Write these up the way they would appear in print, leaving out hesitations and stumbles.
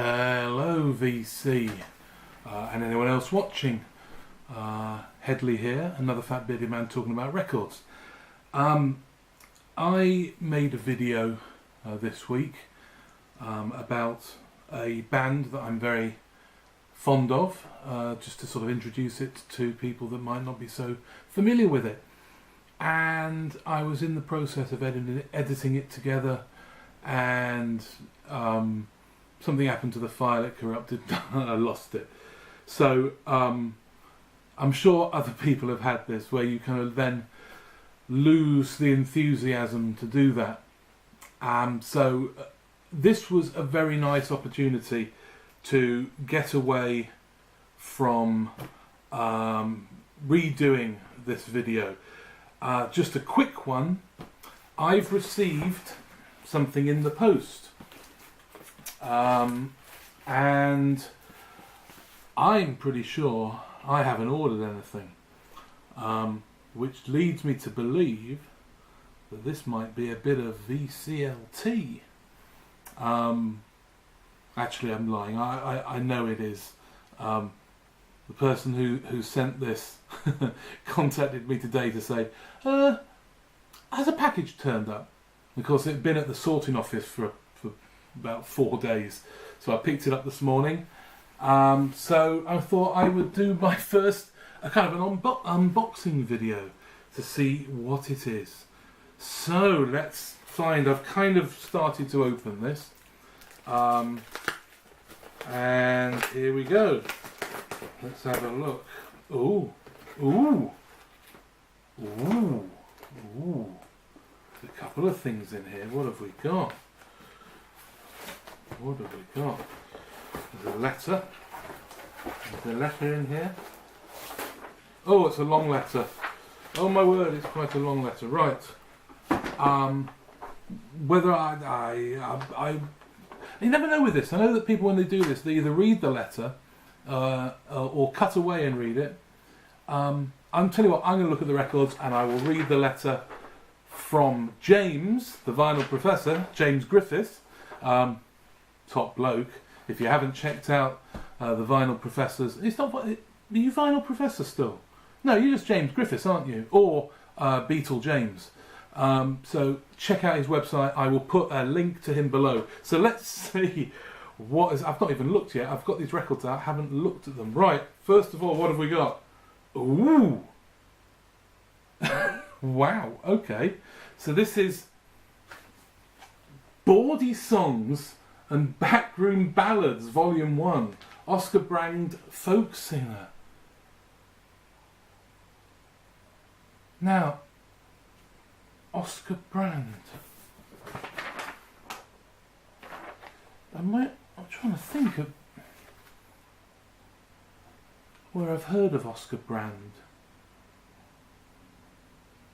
Hello VC and anyone else watching. Headley here, another fat bearded man talking about records. I made a video this week about a band that I'm very fond of, just to sort of introduce it to people that might not be so familiar with it. And I was in the process of editing it together, and something happened to the file, it corrupted, I lost it. So I'm sure other people have had this, where you kind of then lose the enthusiasm to do that. So this was a very nice opportunity to get away from redoing this video. Just a quick one. I've received something in the post. And I'm pretty sure I haven't ordered anything, which leads me to believe that this might be a bit of VCLT. Actually, I'm lying. I know it is. The person who sent this contacted me today to say, has a package turned up? Of course, it had been at the sorting office for about 4 days, so I picked it up this morning. So I thought I would do my first kind of an unboxing video to see what it is. So let's find. I've kind of started to open this, and here we go. Let's have a look. Ooh, ooh, ooh, ooh. There's a couple of things in here. What have we got? What have we got? There's a letter. There's a letter in here. Oh, it's a long letter. Oh my word, it's quite a long letter. Right. Whether you never know with this. I know that people, when they do this, they either read the letter or cut away and read it. I'm telling you what, I'm going to look at the records and I will read the letter from James, the vinyl professor, James Griffith. Top bloke. If you haven't checked out the vinyl professors, it's not. Are you vinyl professor still? No, you're just James Griffiths, aren't you? Or Beatle James. So check out his website. I will put a link to him below. So let's see what is. I've not even looked yet. I've got these records out. Haven't looked at them. Right. First of all, what have we got? Ooh. Wow. Okay. So this is Bawdy Songs and Backroom Ballads, Volume 1. Oscar Brand Folk Singer. Now, Oscar Brand. I'm trying to think of where I've heard of Oscar Brand.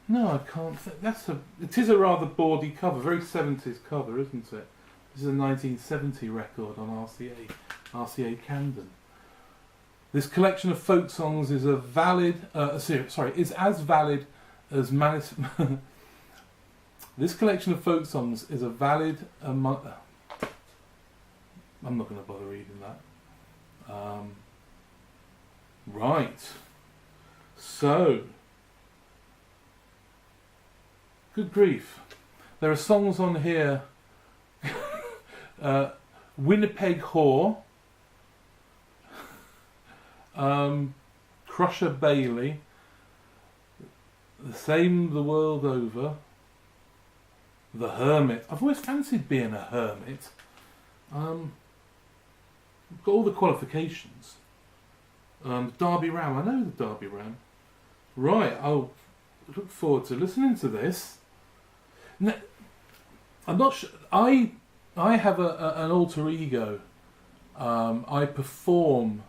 No, I can't think. It is a rather bawdy cover, very 70s cover, isn't it? This is a 1970 record on RCA Camden. This collection of folk songs is a valid. Is as valid as This collection of folk songs is a valid. I'm not going to bother reading that. Right. So, good grief. There are songs on here. Winnipeg Whore, Crusher Bailey, The Same the World Over, The Hermit. I've always fancied being a hermit. I've got all the qualifications. Derby Ram, I know the Derby Ram. Right, I'll look forward to listening to this. Now, I'm not sure. I have an alter ego. I perform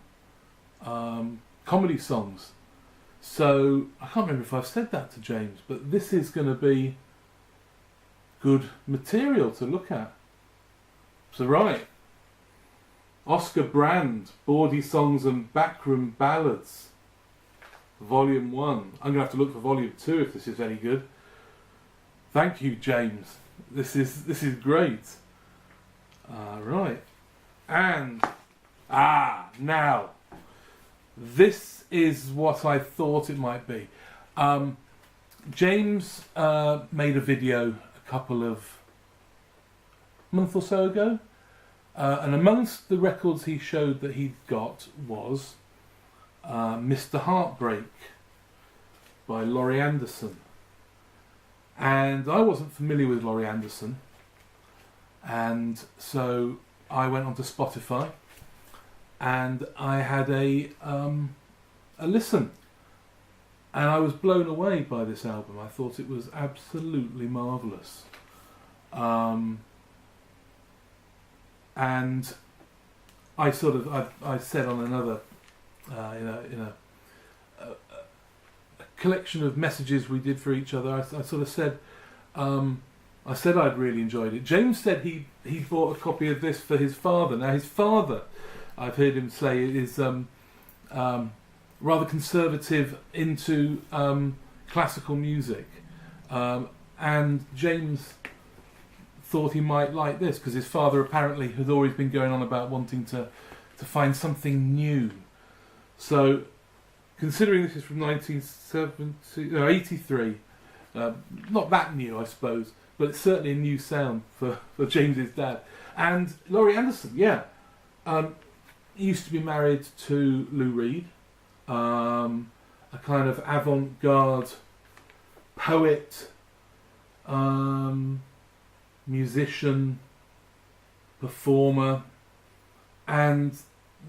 comedy songs. So, I can't remember if I've said that to James, but this is going to be good material to look at. So, right. Oscar Brand, Bawdy Songs and Backroom Ballads, Volume 1. I'm going to have to look for Volume 2 if this is any good. Thank you, James. This is great. Right. And now this is what I thought it might be. James made a video a couple of months or so ago, and amongst the records he showed that he'd got was Mr. Heartbreak by Laurie Anderson. And I wasn't familiar with Laurie Anderson, and so I went onto Spotify and I had a listen, and I was blown away by this album. I thought it was absolutely marvellous, and I said on another in a collection of messages we did for each other, I sort of said, I said I'd really enjoyed it. James said he bought a copy of this for his father. Now his father, I've heard him say, is rather conservative into classical music, and James thought he might like this because his father apparently had always been going on about wanting to find something new. So, considering this is from 1983, not that new, I suppose, but it's certainly a new sound for James's dad. And Laurie Anderson, used to be married to Lou Reed, a kind of avant-garde poet, musician, performer, and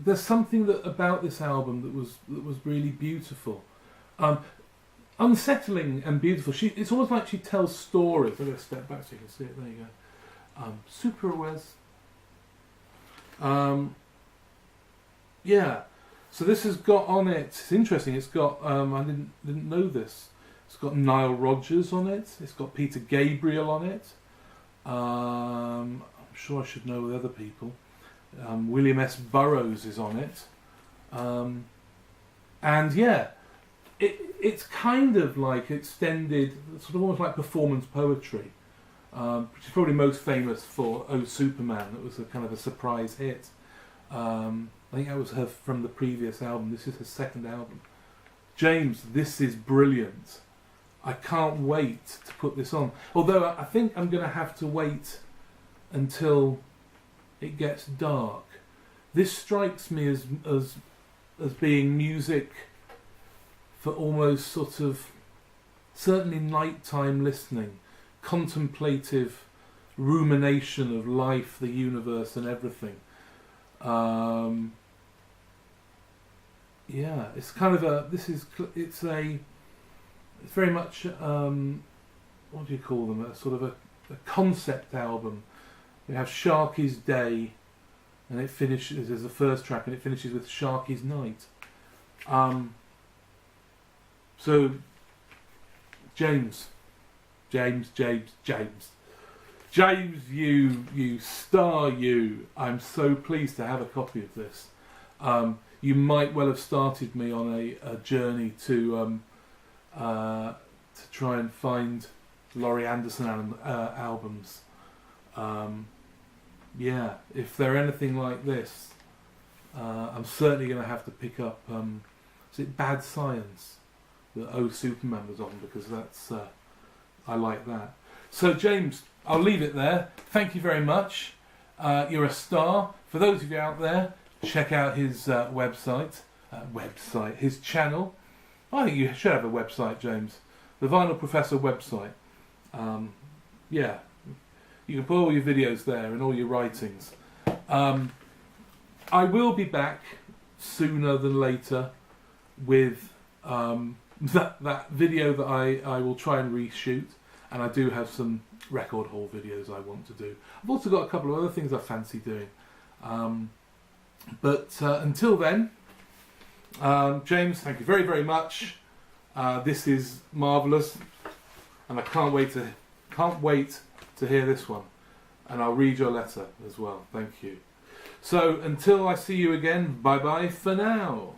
there's something about this album that was really beautiful, unsettling and beautiful. It's almost like she tells stories. I'm going to step back so you can see it. There you go. Super Wes. So this has got on it. It's interesting. It's got. I didn't know this. It's got Nile Rodgers on it. It's got Peter Gabriel on it. I'm sure I should know other people. William S. Burroughs is on it, and it's kind of like extended, sort of almost like performance poetry, which is probably most famous for "Oh Superman." That was a kind of a surprise hit. I think that was her from the previous album. This is her second album. James, this is brilliant. I can't wait to put this on. Although I think I'm going to have to wait until it gets dark. This strikes me as being music for almost sort of certainly nighttime listening, contemplative rumination of life, the universe, and everything. It's kind of it's very much what do you call them? A sort of a concept album. We have Sharky's Day, and it finishes as the first track, and it finishes with Sharky's Night. So, James, you star, you. I'm so pleased to have a copy of this. You might well have started me on a journey to try and find Laurie Anderson albums. If they're anything like this, I'm certainly going to have to pick up. Is it Bad Science that Oh Superman was on, because that's I like that. So James, I'll leave it there. Thank you very much. You're a star. For those of you out there, check out his website, his channel. I think you should have a website, James. The Vinyl Professor website. You can put all your videos there and all your writings. I will be back sooner than later with that video that I will try and reshoot, and I do have some record haul videos I want to do. I've also got a couple of other things I fancy doing. But until then, James, thank you very, very much. This is Marvellous, and I can't wait to hear this one, and I'll read your letter as well. Thank you. So until I see you again, bye bye for now.